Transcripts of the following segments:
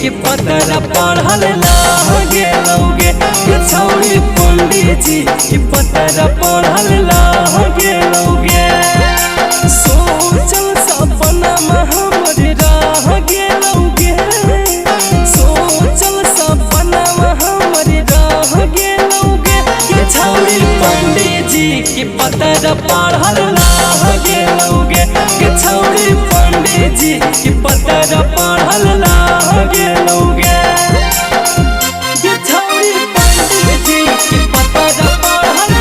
के पतरा पढ़ल लागे लौगे छौरी पंडित जी के पतरा पढ़ल लागे लौगे सोचल सपना में हमर रह गेलौगे सोचल सपना में हमर रह गेलौगे छौरी पंडित जी के पतरा पढ़ल लागे लौगे छौरी पंडित जी के पतरा पढ़ल लागे लौगे छौरी पंडित जी के पतरा पढ़ल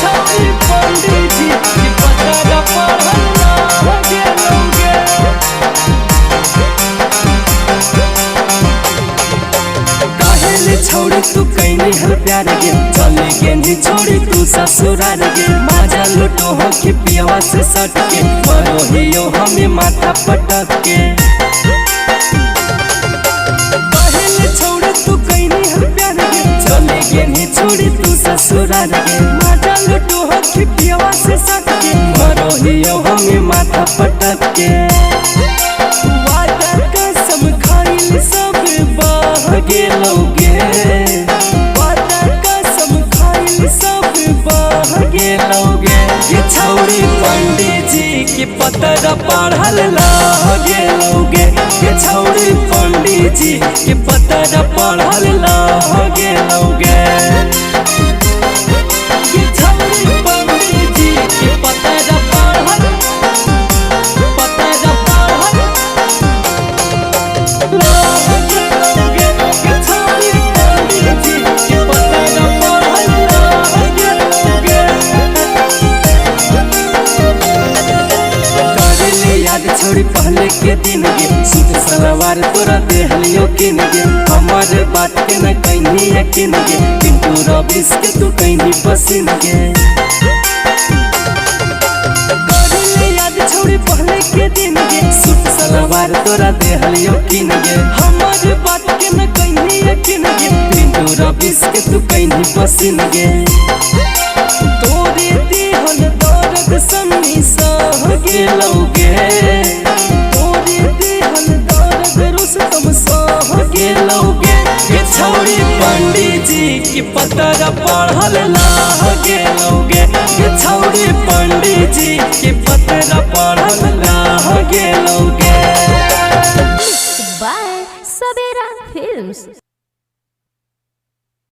छौरी पंडित जी के पतरा पढ़ल लागे लौगे छौड़ी तू कैनी हर प्यार गे चले गेंदी छोड़ी तू ससुराल गे माजा लुटो हो के पियावा से सट के मरो हियो हमें माथा पटक के पहले छौड़ी तू कैनी हर प्यार गे चले गेंदी छोड़ी तू ससुराल गे माजा लुटो हो के पियावा से सट के मरो हियो हमें माथा पटक के वादा कसम खाइल सब बह गेलौगे छौरी पंडित जी के पतरा पढ़ल लागे लौगे छौरी पंडित जी के पतरा पढ़ल लागे लौगे छौरी पंडित जी के पतरा पढ़ल लागे लौगे छौरी पंडित जी के पतरा पढ़ल लागे लौगे छोड़ी पहले के दिन गे सूट सलवार तोरा देहलियो किन गे हमार बात के न कहीं यकीन गे किंतु रबिस के तू कहीं पसीन गे याद छोड़ी पहले के दिन गे सूट सलवार तोरा देहलियो किन गे हमार बात के न कहीं यकीन गे किंतु रबिस के तू कहीं पसीन गे तोरे दिहल दर्द सन्नी सह गेलौगे छौरी पंडित जी के पतरा पढ़ल लागे लौगे छौरी पंडित जी के पतरा पढ़ल लागे लौगे।